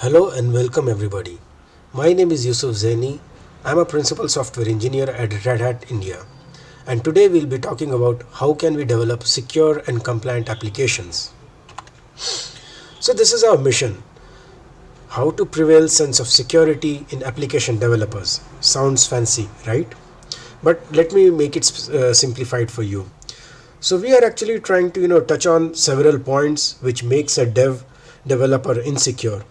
Hello and welcome everybody. My name is Yusuf Zaini. I'm a principal software engineer at Red Hat India. And today we'll be talking about how can we develop secure and compliant applications. So this is our mission. How to prevail sense of security in application developers. Sounds fancy, right? But let me make it simplified for you. So we are actually trying to touch on several points which makes a developer insecure.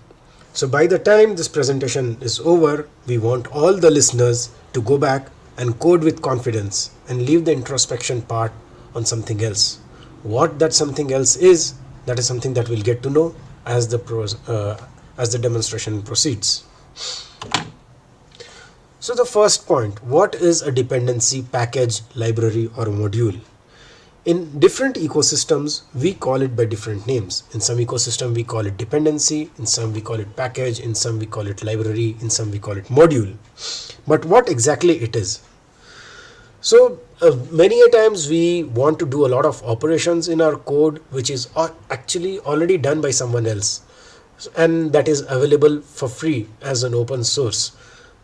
So by the time this presentation is over, we want all the listeners to go back and code with confidence and leave the introspection part on something else. What that something else is, that is something that we'll get to know as the demonstration proceeds. So the first point, what is a dependency, package, library or module? In different ecosystems, we call it by different names. In some ecosystem, we call it dependency. In some, we call it package. In some, we call it library. In some, we call it module. But what exactly it is? So many a times we want to do a lot of operations in our code, which is actually already done by someone else, and that is available for free as an open source.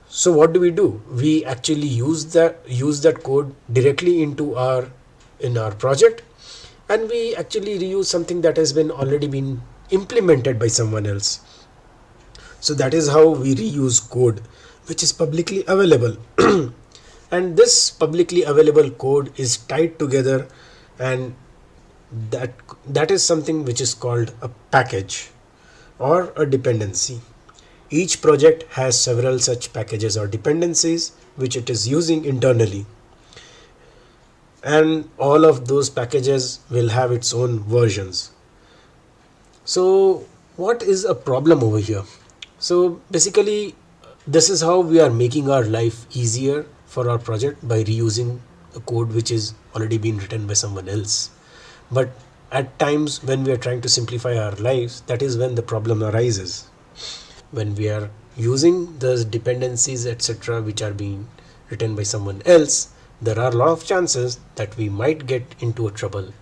So what do? We actually use that code directly in our project, and we actually reuse something that has been already been implemented by someone else. So that is how we reuse code which is publicly available. And this publicly available code is tied together, and that that is something which is called a package or a dependency. Each project has several such packages or dependencies which it is using internally, and all of those packages will have its own versions. So what is a problem over here? So basically, this is how we are making our life easier for our project by reusing a code which is already been written by someone else. But at times when we are trying to simplify our lives, that is when the problem arises. When we are using those dependencies, etc., which are being written by someone else, there are a lot of chances that we might get into a trouble.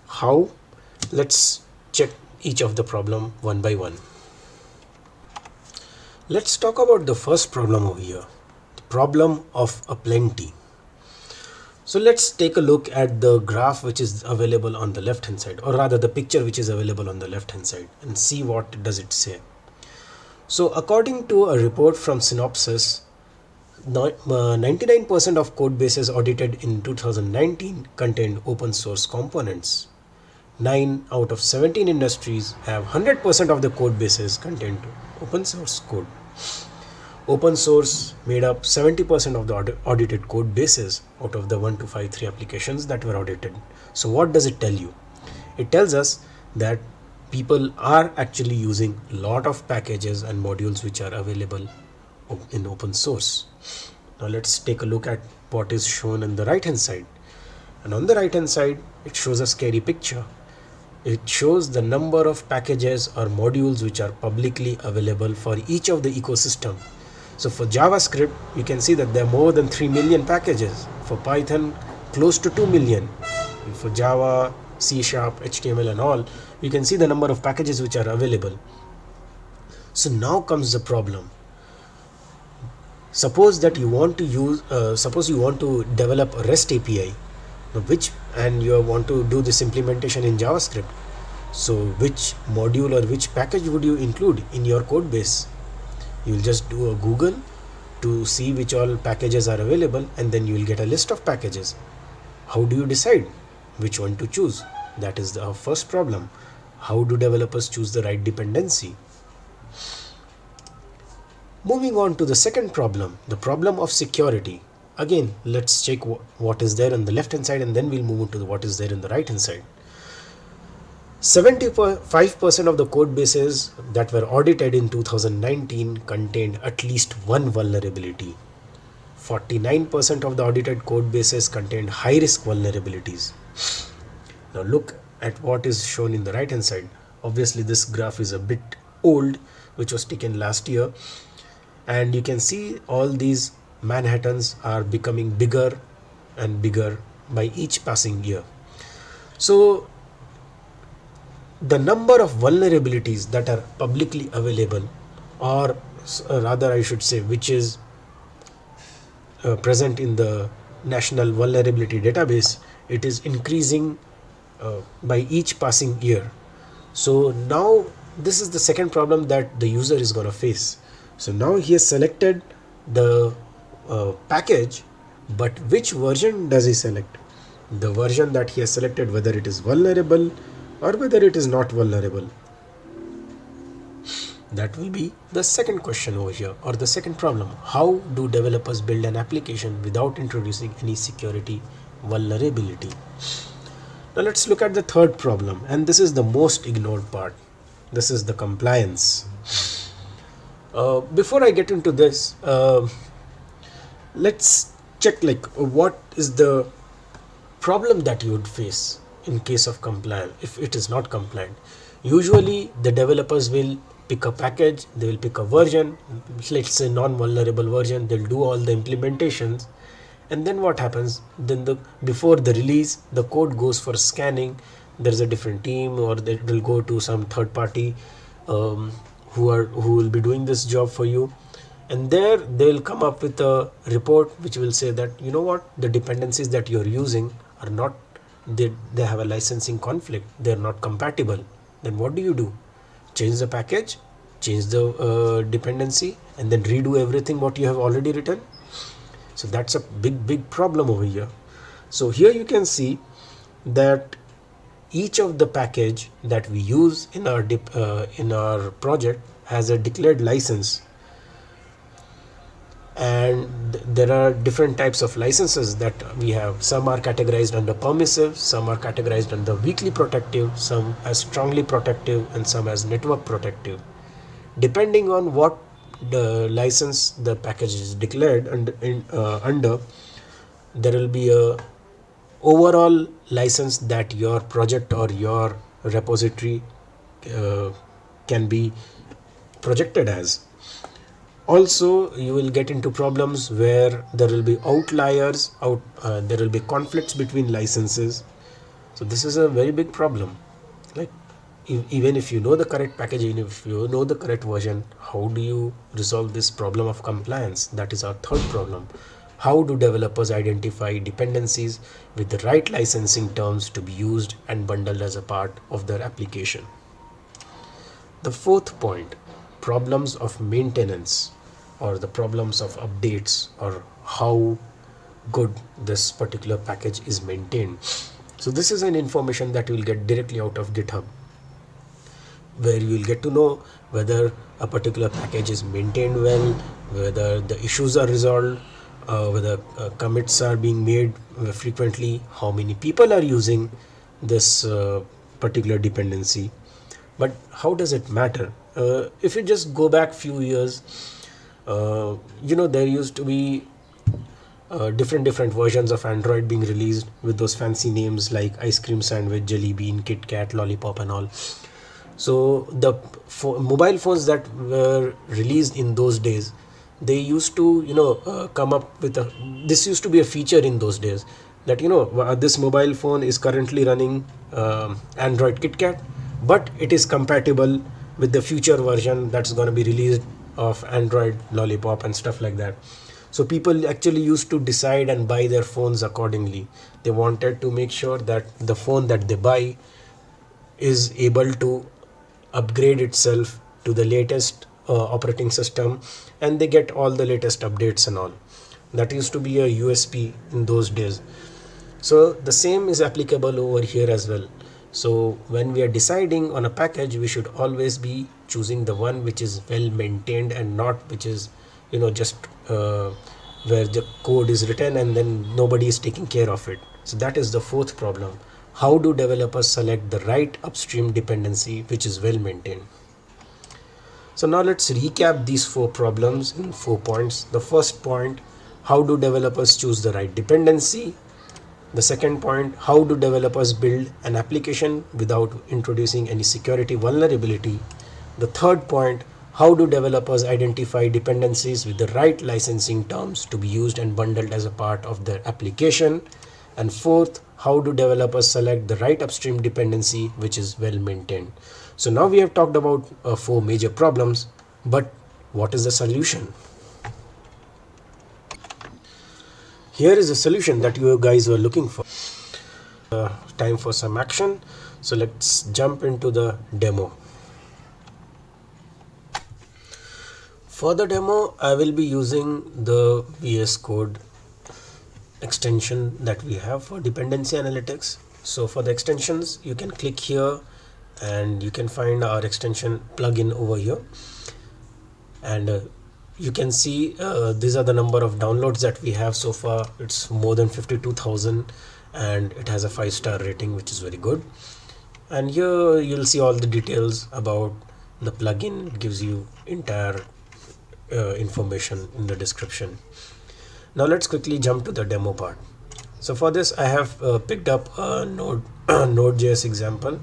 How? Let's check each of the problem one by one. Let's talk about the first problem over here, the problem of a plenty. So let's take a look at the graph which is available on the left hand side, or rather the picture which is available on the left hand side, and see what does it say. So according to a report from Synopsys, 99% of code bases audited in 2019 contained open source components. 9 out of 17 industries have 100% of the code bases contained open source code. Open source made up 70% of the audited code bases out of the 1253 applications that were audited. So what does it tell you? It tells us that people are actually using a lot of packages and modules which are available in open source. Now let's take a look at what is shown on the right hand side. And on the right hand side, it shows a scary picture. It shows the number of packages or modules which are publicly available for each of the ecosystem. So for JavaScript, you can see that there are more than 3 million packages. For Python, close to 2 million. And for Java, C#, HTML and all, you can see the number of packages which are available. So now comes the problem. Suppose that you want to develop a REST API, and you want to do this implementation in JavaScript. So which module or which package would you include in your code base? You will just do a Google to see which all packages are available, and then you will get a list of packages. How do you decide which one to choose? That is the first problem. How do developers choose the right dependency? Moving on to the second problem, the problem of security. Again, let's check what is there on the left hand side, and then we'll move on to what is there on the right hand side. 75% of the code bases that were audited in 2019 contained at least one vulnerability. 49% of the audited code bases contained high risk vulnerabilities. Now look at what is shown in the right hand side. Obviously this graph is a bit old, which was taken last year, and you can see all these Manhattans are becoming bigger and bigger by each passing year. So the number of vulnerabilities that are publicly available or rather I should say, which is present in the National Vulnerability Database, it is increasing by each passing year. So now this is the second problem that the user is going to face. So now he has selected the package, but which version does he select? The version that he has selected, whether it is vulnerable or whether it is not vulnerable. That will be the second question over here, or the second problem. How do developers build an application without introducing any security vulnerability? Now let's look at the third problem, and this is the most ignored part. This is the compliance. Before I get into this, let's check like what is the problem that you would face in case of compliance if it is not compliant. Usually the developers will pick a package, they will pick a version, let's say non-vulnerable version, they'll do all the implementations, and then what happens, then the before the release the code goes for scanning. There's a different team, or it will go to some third party who will be doing this job for you, and there they'll come up with a report which will say that, you know what, the dependencies that you're using are not, they have a licensing conflict, they're not compatible. Then what do? Change the package, change the dependency, and then redo everything what you have already written. So that's a big problem over here. So here you can see that each of the package that we use in our project has a declared license, and there are different types of licenses that we have. Some are categorized under permissive, some are categorized under weakly protective, some as strongly protective, and some as network protective. Depending on what the license the package is declared under, there will be a overall license that your project or your repository can be projected as. Also, you will get into problems where there will be outliers, there will be conflicts between licenses. So this is a very big problem. Like, even if you know the correct package, even if you know the correct version, how do you resolve this problem of compliance? That is our third problem. How do developers identify dependencies with the right licensing terms to be used and bundled as a part of their application? The fourth point, problems of maintenance, or the problems of updates, or how good this particular package is maintained. So this is an information that you will get directly out of GitHub, where you will get to know whether a particular package is maintained well, whether the issues are resolved, whether commits are being made frequently, how many people are using this particular dependency. But how does it matter? If you just go back few years, there used to be different versions of Android being released with those fancy names like ice cream sandwich, jelly bean, Kit Kat, lollipop, and all. So the mobile phones that were released in those days, they used to come up with this used to be a feature in those days, that this mobile phone is currently running Android KitKat, but it is compatible with the future version that's going to be released of Android Lollipop and stuff like that. So people actually used to decide and buy their phones accordingly. They wanted to make sure that the phone that they buy is able to upgrade itself to the latest operating system, and they get all the latest updates and all. That used to be a USP in those days. So the same is applicable over here as well. So when we are deciding on a package, we should always be choosing the one which is well maintained, and not which is just where the code is written and then nobody is taking care of it. So that is the fourth problem. How do developers select the right upstream dependency which is well maintained? So now let's recap these four problems in 4 points. The first point, how do developers choose the right dependency? The second point, how do developers build an application without introducing any security vulnerability? The third point, how do developers identify dependencies with the right licensing terms to be used and bundled as a part of their application? And fourth, how do developers select the right upstream dependency which is well maintained? So now we have talked about 4 major problems, but What is the solution? Here is a solution that you guys were looking for. Time for some action. So let's jump into the demo. For the demo, I will be using the VS Code extension that we have for dependency analytics. So for the extensions, you can click here and you can find our extension plugin over here. And you can see these are the number of downloads that we have so far. It's more than 52,000 and it has a 5-star rating, which is very good. And here you'll see all the details about the plugin. It gives you entire information in the description. Now let's quickly jump to the demo part. So for this I have picked up a Node.js example,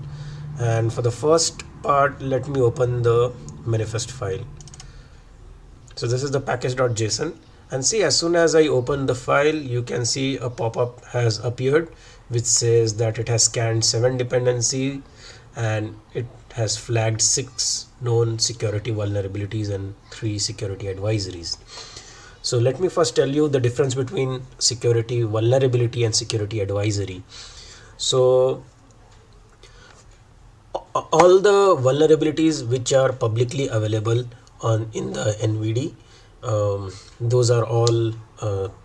and for the first part let me open the manifest file. So this is the package.json, and see, as soon as I open the file, you can see a pop-up has appeared which says that it has scanned 7 dependencies and it has flagged 6 known security vulnerabilities and 3 security advisories. So let me first tell you the difference between security vulnerability and security advisory. So all the vulnerabilities which are publicly available in the NVD, those are all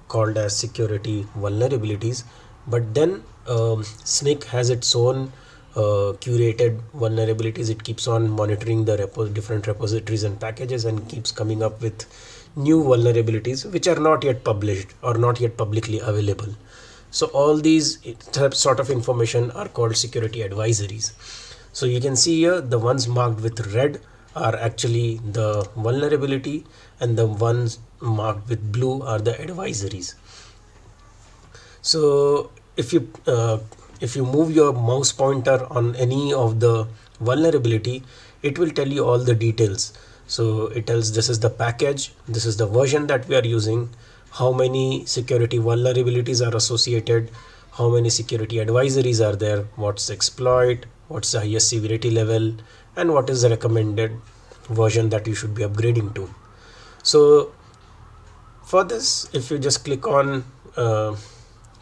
called as security vulnerabilities. But then Snyk has its own curated vulnerabilities. It keeps on monitoring the different repositories and packages and keeps coming up with new vulnerabilities which are not yet published or not yet publicly available. So all these sort of information are called security advisories. So you can see here the ones marked with red are actually the vulnerability, and the ones marked with blue are the advisories. So if you move your mouse pointer on any of the vulnerability, it will tell you all the details. So it tells this is the package, this is the version that we are using, how many security vulnerabilities are associated, how many security advisories are there, what's the exploit, what's the highest severity level, and what is the recommended version that you should be upgrading to. So for this, if you just click on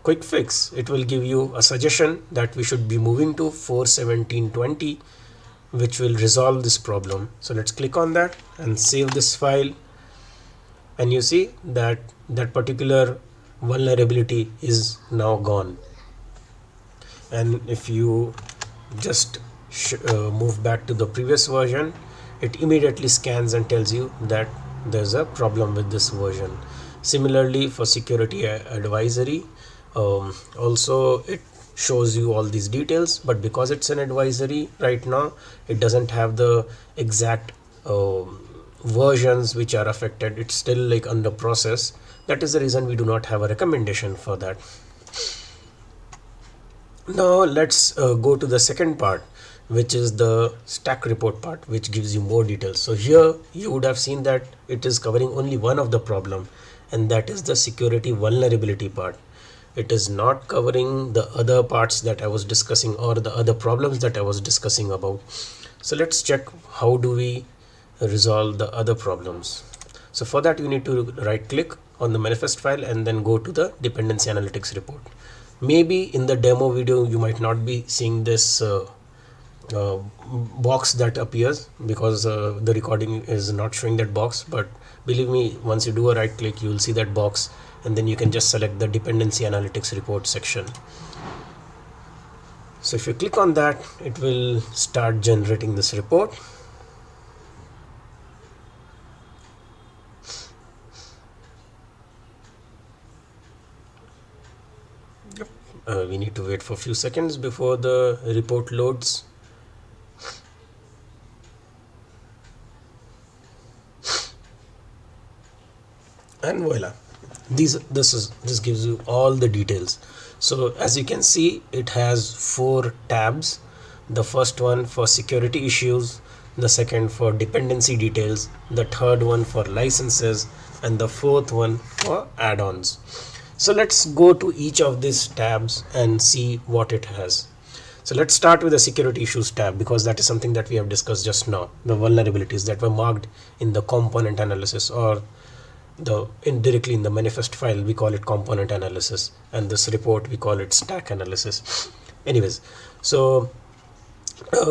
quick fix, it will give you a suggestion that we should be moving to 4.17.20, which will resolve this problem. So let's click on that and save this file, and you see that that particular vulnerability is now gone. And if you just move back to the previous version, it immediately scans and tells you that there's a problem with this version. Similarly for security advisory, also it shows you all these details, but because it's an advisory right now, it doesn't have the exact versions which are affected. It's still like under process. That is the reason we do not have a recommendation for that. Now let's go to the second part, which is the stack report part, which gives you more details. So here you would have seen that it is covering only one of the problem, and that is the security vulnerability part. It is not covering the other parts that I was discussing or the other problems that I was discussing about. So let's check how do we resolve the other problems. So for that you need to right click on the manifest file and then go to the dependency analytics report. Maybe in the demo video you might not be seeing this box that appears because the recording is not showing that box, but believe me, once you do a right click you will see that box, and then you can just select the dependency analytics report section. So if you click on that, it will start generating this report. We need to wait for a few seconds before the report loads. And voila, this gives you all the details. So as you can see, it has 4 tabs. The first one for security issues, the second for dependency details, the third one for licenses, and the fourth one for add-ons. So let's go to each of these tabs and see what it has. So let's start with the security issues tab, because that is something that we have discussed just now, the vulnerabilities that were marked in the component analysis, or the indirectly in the manifest file we call it component analysis, and this report we call it stack analysis. Anyways, so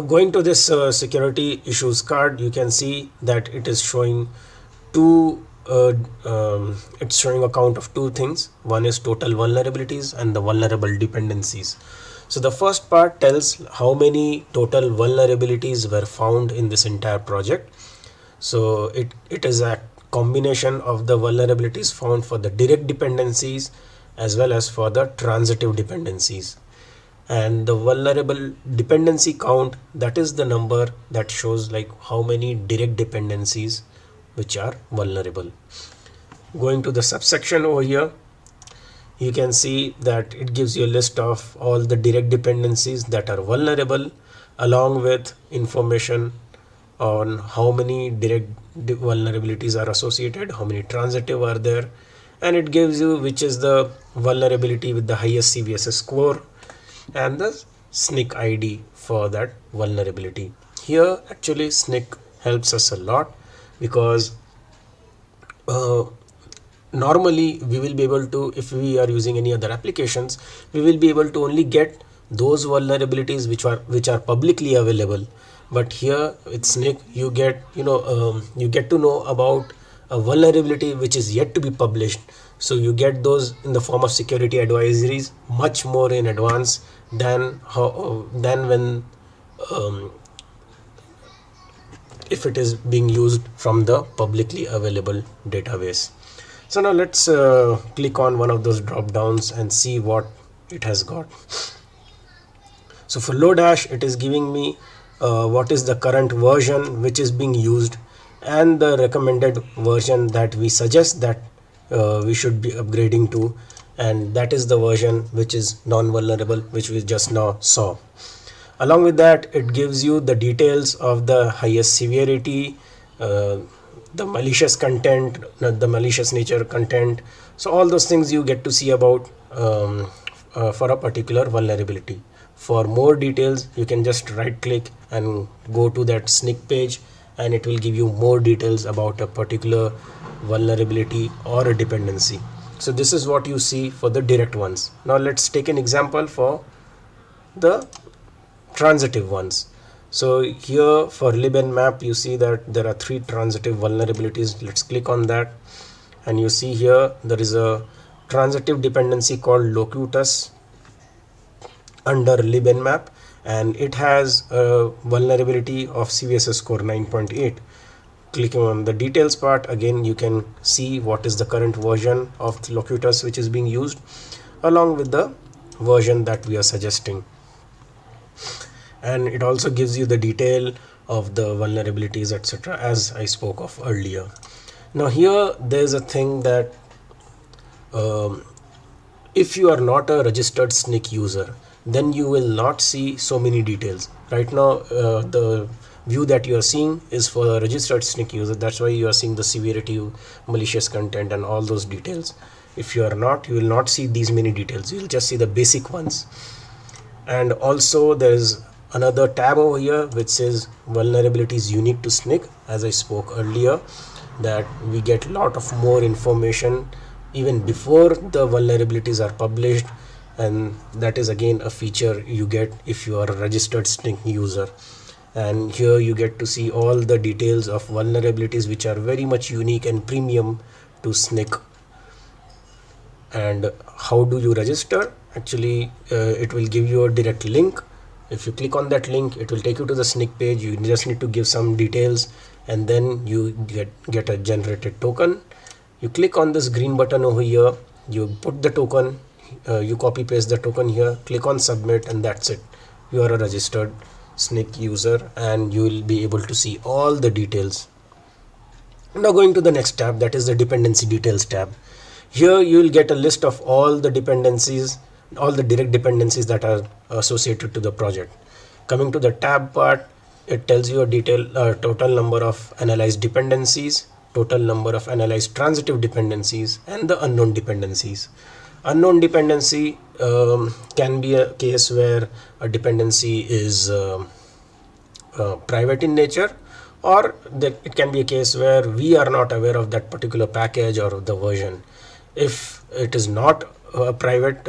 going to this security issues card, you can see that it is showing two it's showing a count of two things. One is total vulnerabilities and the vulnerable dependencies. So the first part tells how many total vulnerabilities were found in this entire project. So it is a combination of the vulnerabilities found for the direct dependencies as well as for the transitive dependencies. And the vulnerable dependency count, that is the number that shows like how many direct dependencies which are vulnerable. Going to the subsection over here, you can see that it gives you a list of all the direct dependencies that are vulnerable, along with information on how many direct vulnerabilities are associated, how many transitive are there, and it gives you which is the vulnerability with the highest CVSS score and the SNCC ID for that vulnerability. Here actually SNCC helps us a lot, because normally we will be able to, if we are using any other applications, we will be able to only get those vulnerabilities which are publicly available. But here with SNCC you get you get to know about a vulnerability which is yet to be published. So you get those in the form of security advisories much more in advance than when if it is being used from the publicly available database. So now let's click on one of those drop downs and see what it has got. So for Lodash, it is giving me what is the current version which is being used and the recommended version that we suggest that we should be upgrading to, and that is the version which is non-vulnerable, which we just now saw. Along with that, it gives you the details of the highest severity, the malicious content, the malicious nature content. So all those things you get to see about for a particular vulnerability. For more details, you can just right click and go to that SNCC page, and it will give you more details about a particular vulnerability or a dependency. So this is what you see for the direct ones. Now let's take an example for the transitive ones. So here for LibNMap, you see that there are 3 transitive vulnerabilities. Let's click on that, and you see here there is a transitive dependency called Locutus under LibNMap, and it has a vulnerability of CVSS score 9.8. Clicking on the details part, again you can see what is the current version of the Locutus which is being used, along with the version that we are suggesting. And it also gives you the detail of the vulnerabilities, etc., as I spoke of earlier. Now here there's a thing that if you are not a registered SNCC user, then you will not see so many details. Right now the view that you are seeing is for a registered SNCC user. That's why you are seeing the severity, malicious content, and all those details. If you are not, you will not see these many details. You will just see the basic ones. And also there is another tab over here which says vulnerabilities unique to SNCC. As I spoke earlier, that we get a lot of more information even before the vulnerabilities are published, and that is again a feature you get if you are a registered SNCC user. And here you get to see all the details of vulnerabilities which are very much unique and premium to SNCC. And how do you register? Actually it will give you a direct link. If you click on that link, it will take you to the SNCC page. You just need to give some details, and then you get a generated token. You click on this green button over here, you put the token, you copy paste the token here, click on submit, and that's it. You are a registered SNCC user, and you will be able to see all the details. Now going to the next tab, that is the dependency details tab. Here you will get a list of all the dependencies, all the direct dependencies that are associated to the project. Coming to the tab part, it tells you a total number of analyzed dependencies, total number of analyzed transitive dependencies, and the unknown dependencies. Unknown dependency can be a case where a dependency is private in nature, or that it can be a case where we are not aware of that particular package or the version. If it is not a private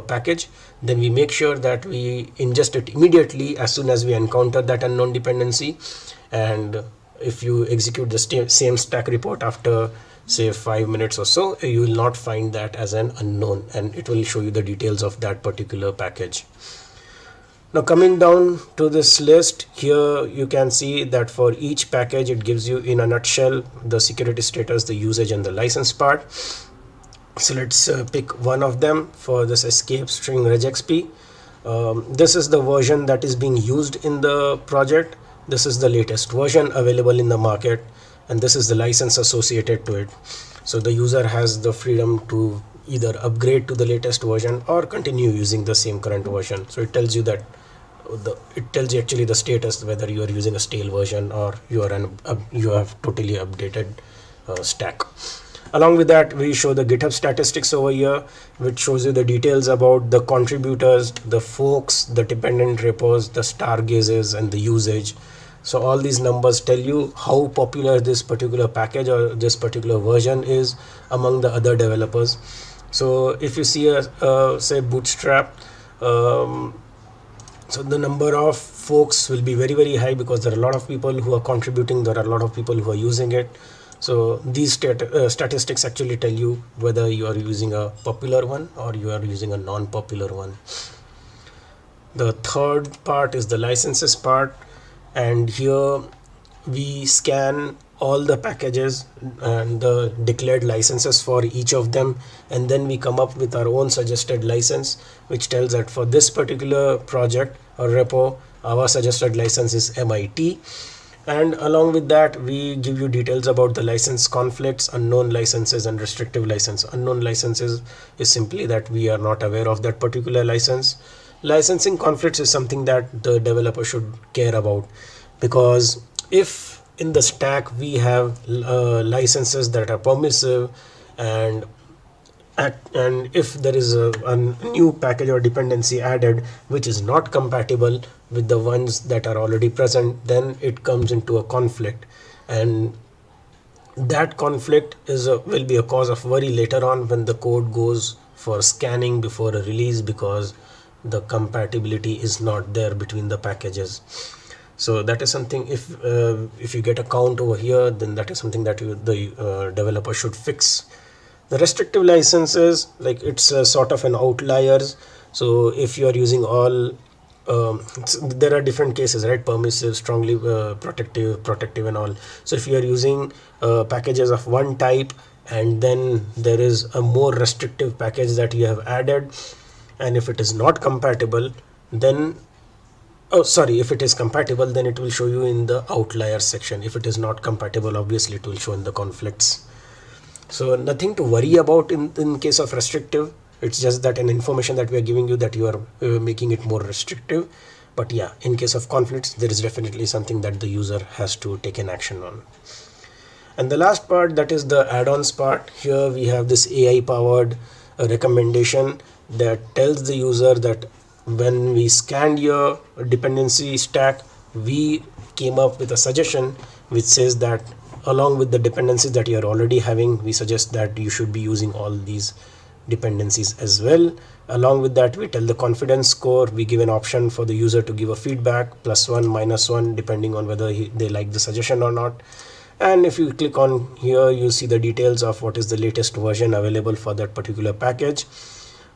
package, then we make sure that we ingest it immediately as soon as we encounter that unknown dependency. And if you execute the same stack report after say 5 minutes or so, you will not find that as an unknown, and it will show you the details of that particular package. Now coming down to this list, here you can see that for each package it gives you in a nutshell the security status, the usage, and the license part. So let's pick one of them for this escape string regexp. This is the version that is being used in the project. This is the latest version available in the market, and this is the license associated to it. So the user has the freedom to either upgrade to the latest version or continue using the same current version. So it tells you that it tells you actually the status, whether you are using a stale version or you are you have totally updated stack. Along with that, we show the GitHub statistics over here, which shows you the details about the contributors, the forks, the dependent repos, the stargazes, and the usage. So all these numbers tell you how popular this particular package or this particular version is among the other developers. So if you see say Bootstrap, so the number of folks will be very high because there are a lot of people who are contributing, there are a lot of people who are using it. So these statistics actually tell you whether you are using a popular one or you are using a non-popular one. The third part is the licenses part, and here we scan all the packages and the declared licenses for each of them, and then we come up with our own suggested license, which tells that for this particular project or repo, our suggested license is MIT. And along with that, we give you details about the license conflicts, unknown licenses, and restrictive license. Unknown licenses is simply that we are not aware of that particular license. Licensing conflicts is something that the developer should care about, because if in the stack we have licenses that are permissive, and if there is a new package or dependency added which is not compatible with the ones that are already present, then it comes into a conflict, and that conflict will be a cause of worry later on when the code goes for scanning before a release, because the compatibility is not there between the packages. So that is something, if you get a count over here, then that is something that the developer should fix. The restrictive licenses, like it's a sort of an outliers. So if you are using all there are different cases, right? Permissive, strongly protective and all. So if you are using packages of one type, and then there is a more restrictive package that you have added, and if it is not compatible, then if it is compatible, then it will show you in the outliers section. If it is not compatible, obviously it will show in the conflicts. So nothing to worry about in case of restrictive. It's just that an information that we are giving you, that you are making it more restrictive. But yeah, in case of conflicts, there is definitely something that the user has to take an action on. And the last part, that is the add-ons part. Here we have this AI powered recommendation that tells the user that when we scanned your dependency stack, we came up with a suggestion which says that along with the dependencies that you are already having, we suggest that you should be using all these dependencies as well. Along with that, we tell the confidence score. We give an option for the user to give a feedback, +1, -1, depending on whether they like the suggestion or not. And if you click on here, you see the details of what is the latest version available for that particular package,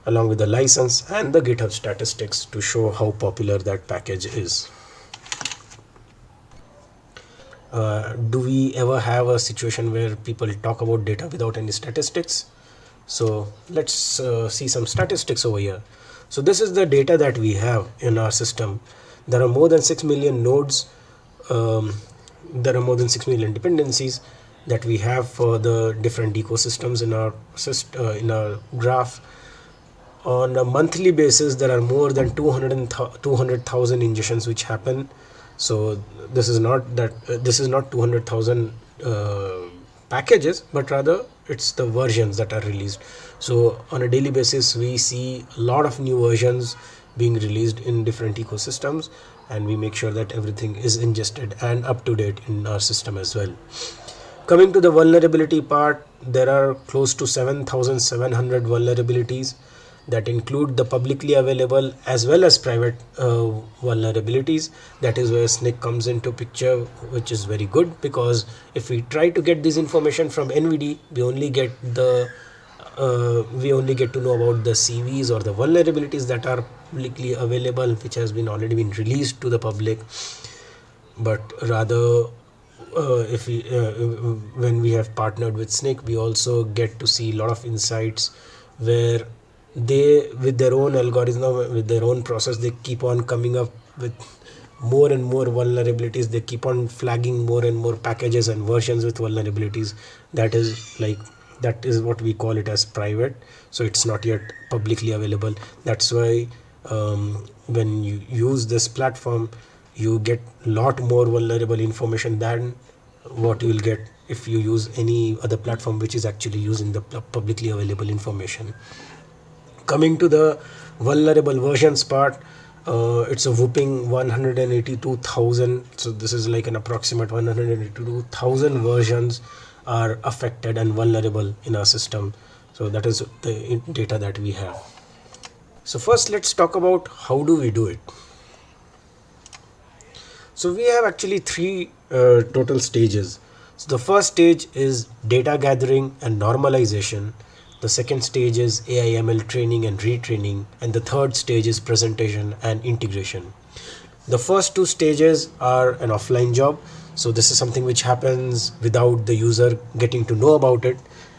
along with the license and the GitHub statistics to show how popular that package is. Do we ever have a situation where people talk about data without any statistics? So let's see some statistics over here. So this is the data that we have in our system. There are more than 6 million nodes. There are more than 6 million dependencies that we have for the different ecosystems in our graph. On a monthly basis, there are more than 200,000 ingestions which happen. So this is not 200,000 packages, but rather it's the versions that are released. So on a daily basis we see a lot of new versions being released in different ecosystems, and we make sure that everything is ingested and up to date in our system as well. Coming to the vulnerability part, there are close to 7,700 vulnerabilities that include the publicly available as well as private vulnerabilities. That is where SNCC comes into picture, which is very good, because if we try to get this information from NVD, we only get to know about the CVs or the vulnerabilities that are publicly available, which has been already been released to the public. But rather, if we when we have partnered with SNCC, we also get to see a lot of insights where they, with their own algorithm, with their own process, they keep on coming up with more and more vulnerabilities. They keep on flagging more and more packages and versions with vulnerabilities. That is what we call it as private, so it's not yet publicly available. That's why when you use this platform, you get a lot more vulnerable information than what you will get if you use any other platform which is actually using the publicly available information. Coming to the vulnerable versions part, it's a whooping 182,000. So this is like an approximate 182,000 versions are affected and vulnerable in our system. So that is the data that we have. So first let's talk about how do we do it. So we have actually three total stages. So the first stage is data gathering and normalization. The second stage is AI/ML training and retraining, and the third stage is presentation and integration. The first two stages are an offline job. So this is something which happens without the user getting to know about it.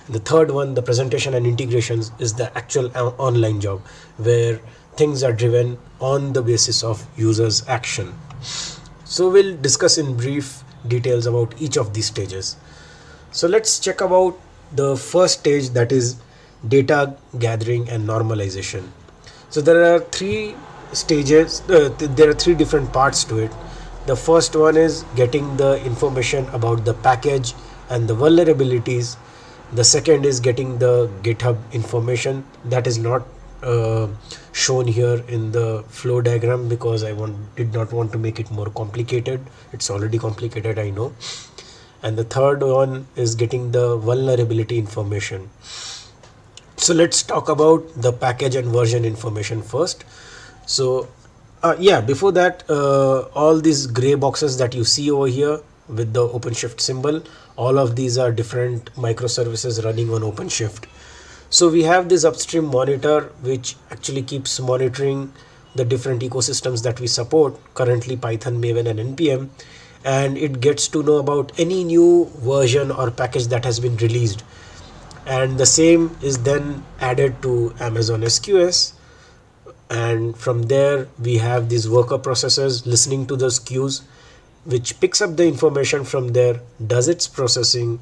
The third one, the presentation and integrations, is the actual online job where things are driven on the basis of users' action. So we'll discuss in brief details about each of these stages. So let's check about the first stage, that is data gathering and normalization. So there are three stages, there are three different parts to it. The first one is getting the information about the package and the vulnerabilities. The second is getting the GitHub information. That is not shown here in the flow diagram because did not want to make it more complicated. It's already complicated, I know. And the third one is getting the vulnerability information. So let's talk about the package and version information first. So before that, all these gray boxes that you see over here with the OpenShift symbol, all of these are different microservices running on OpenShift. So we have this upstream monitor which actually keeps monitoring the different ecosystems that we support, currently Python, Maven and NPM, and it gets to know about any new version or package that has been released, and the same is then added to Amazon SQS. And from there we have these worker processes listening to those queues, which picks up the information from there, does its processing,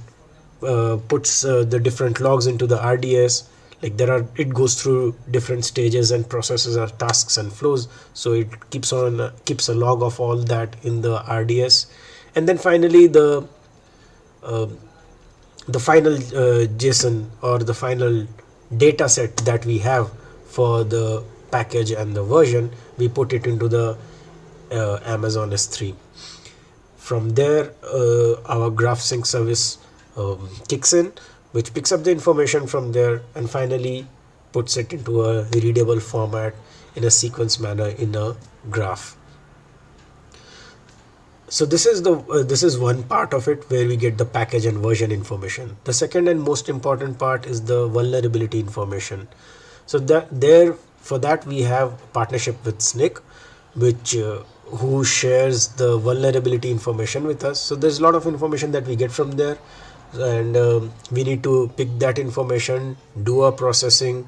puts the different logs into the RDS. Like it goes through different stages and processes or tasks and flows, so it keeps a log of all that in the RDS. And then finally uh, the final JSON or the final data set that we have for the package and the version, we put it into the Amazon S3. From there, our graph sync service kicks in, which picks up the information from there and finally puts it into a readable format in a sequence manner in a graph. So this is one part of it where we get the package and version information. The second and most important part is the vulnerability information. So for that we have partnership with SNCC, which who shares the vulnerability information with us. So there's a lot of information that we get from there, and we need to pick that information, do our processing,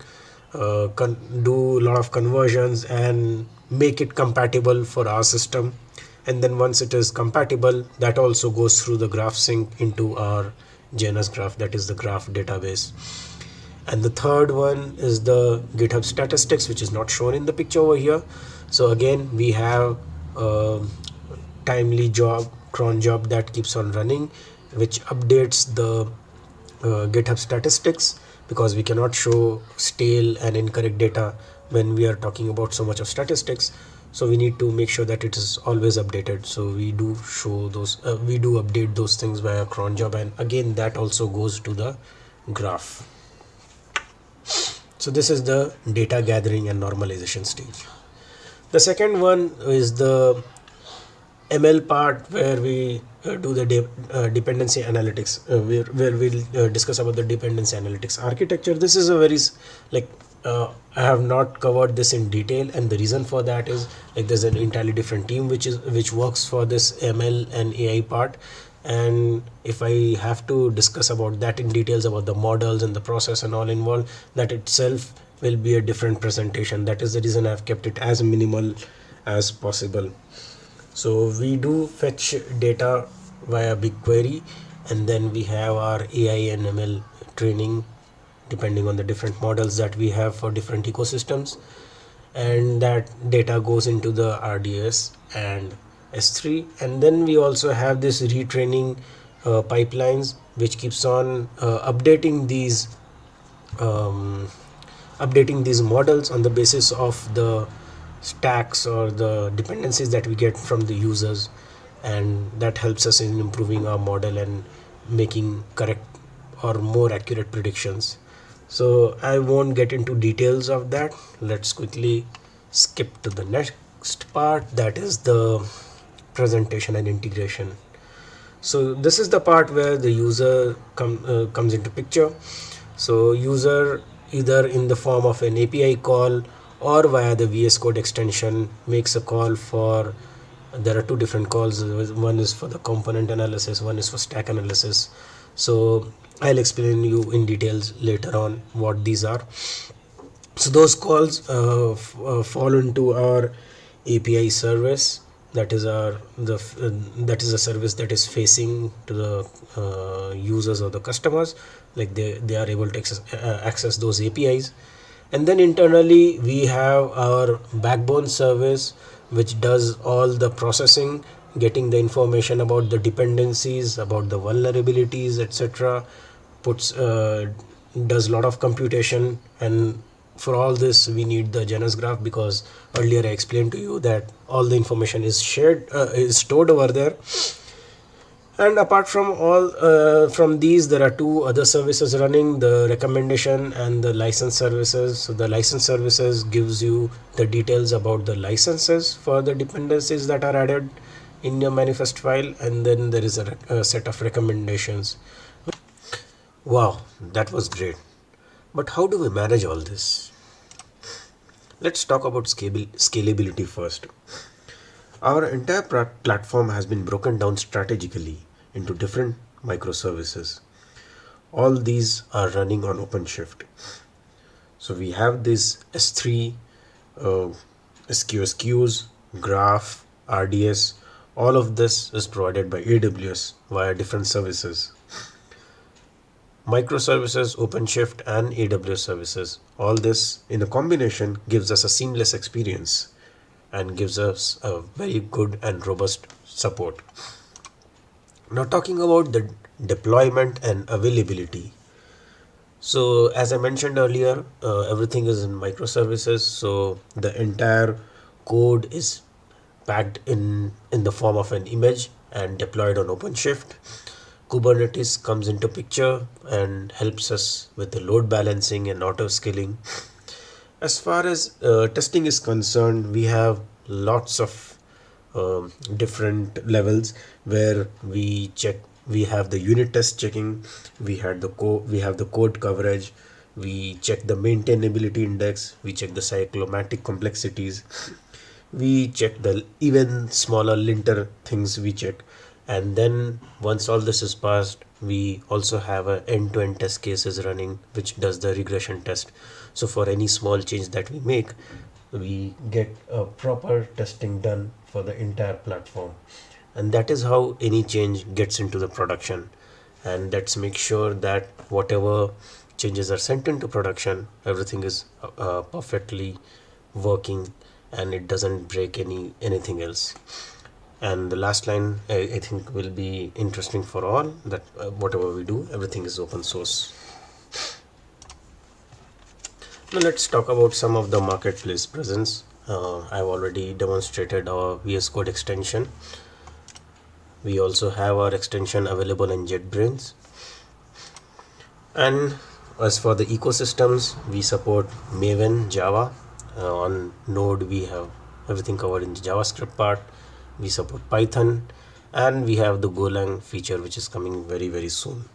do a lot of conversions and make it compatible for our system. And then once it is compatible, that also goes through the graph sync into our JNS graph, that is the graph database. And the third one is the GitHub statistics, which is not shown in the picture over here. So again, we have a timely job, cron job that keeps on running, which updates the GitHub statistics, because we cannot show stale and incorrect data when we are talking about so much of statistics. So we need to make sure that it is always updated. So we do show those, we do update those things via cron job, and again that also goes to the graph. So this is the data gathering and normalization stage. The second one is the ML part, where we do the dependency analytics, where we'll discuss about the dependency analytics architecture. This is a very like I have not covered this in detail, and the reason for that is like there's an entirely different team which works for this ML and AI part. And if I have to discuss about that in details, about the models and the process and all involved, that itself will be a different presentation. That is the reason I've kept it as minimal as possible. So we do fetch data via BigQuery, and then we have our AI and ML training depending on the different models that we have for different ecosystems, and that data goes into the RDS and S3. And then we also have this retraining pipelines, which keeps on um, updating these models on the basis of the stacks or the dependencies that we get from the users, and that helps us in improving our model and making correct or more accurate predictions. So I won't get into details of that. Let's quickly skip to the next part, that is the presentation and integration. So this is the part where the user comes into picture. So user, either in the form of an API call or via the VS Code extension, makes a call for, there are two different calls. One is for the component analysis, one is for stack analysis. So I'll explain you in details later on what these are. So those calls fall into our API service. That is that is a service that is facing to the users or the customers, like they are able to access those APIs. And then internally we have our backbone service, which does all the processing, getting the information about the dependencies, about the vulnerabilities, etc. Puts Does a lot of computation. And for all this we need the Janus graph, because earlier I explained to you that all the information is stored over there. And apart from all from these, there are two other services running, the recommendation and the license services. So the license services gives you the details about the licenses for the dependencies that are added in your manifest file, and then there is a set of recommendations. Wow, that was great. But how do we manage all this? Let's talk about scalability first. Our entire platform has been broken down strategically into different microservices. All these are running on OpenShift. So we have this S3, uh, SQS, Graph, RDS. All of this is provided by AWS via different services. Microservices, OpenShift, and AWS services. All this in a combination gives us a seamless experience and gives us a very good and robust support. Now, talking about the deployment and availability. So, as I mentioned earlier, everything is in microservices. So, the entire code is packed in the form of an image and deployed on OpenShift. Kubernetes comes into picture and helps us with the load balancing and auto scaling. As far as testing is concerned, we have lots of different levels where we check. We have the unit test checking. We have the code coverage. We check the maintainability index. We check the cyclomatic complexities. We check the even smaller linter things we check. And then once all this is passed, we also have a end-to-end test cases running, which does the regression test. So for any small change that we make, we get a proper testing done for the entire platform. And that is how any change gets into the production. And let's make sure that whatever changes are sent into production, everything is perfectly working and it doesn't break anything else. And the last line I think will be interesting for all, that whatever we do, everything is open source. Now let's talk about some of the marketplace presence. I've already demonstrated our VS Code extension. We also have our extension available in JetBrains. And as for the ecosystems, we support Maven, Java. On Node, we have everything covered in the JavaScript part. We support Python, and we have the Golang feature, which is coming very, very soon.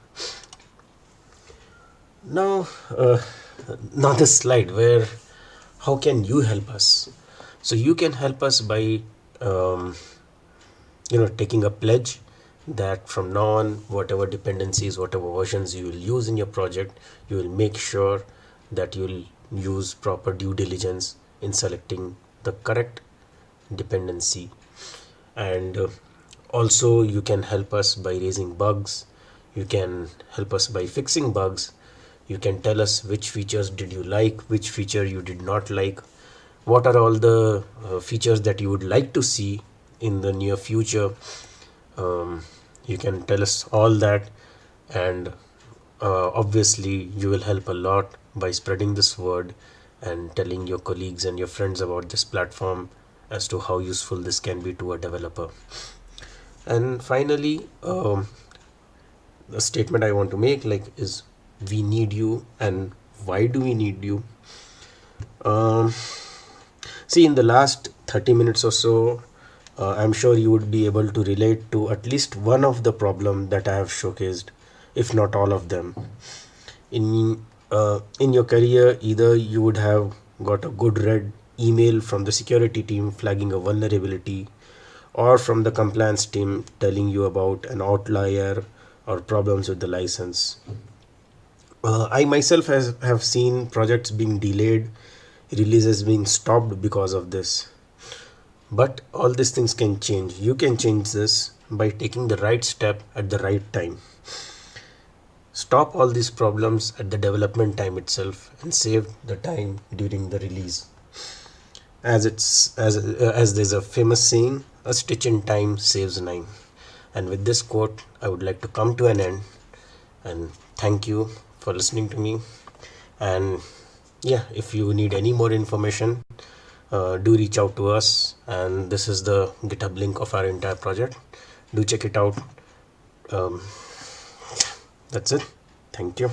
Now, now this slide where how can you help us? So you can help us by um, taking a pledge that from now on, whatever dependencies, whatever versions you will use in your project, you will make sure that you will use proper due diligence in selecting the correct dependency. And also you can help us by raising bugs, you can help us by fixing bugs, you can tell us which features did you like, which feature you did not like, what are all the features that you would like to see in the near future. You can tell us all that, and obviously you will help a lot by spreading this word and telling your colleagues and your friends about this platform as to how useful this can be to a developer. And finally, the statement I want to make is we need you. And why do we need you? um, See, in the last 30 minutes or so, I'm sure you would be able to relate to at least one of the problem that I have showcased, if not all of them. In your career, either you would have got a good red email from the security team flagging a vulnerability, or from the compliance team telling you about an outlier or problems with the license. I myself have seen projects being delayed, releases being stopped because of this. But all these things can change. You can change this by taking the right step at the right time. Stop all these problems at the development time itself and save the time during the release. As there's a famous saying, a stitch in time saves nine. And with this quote, I would like to come to an end and thank you for listening to me. And yeah, if you need any more information, do reach out to us. And this is the GitHub link of our entire project. Do check it out. um, that's it. Thank you.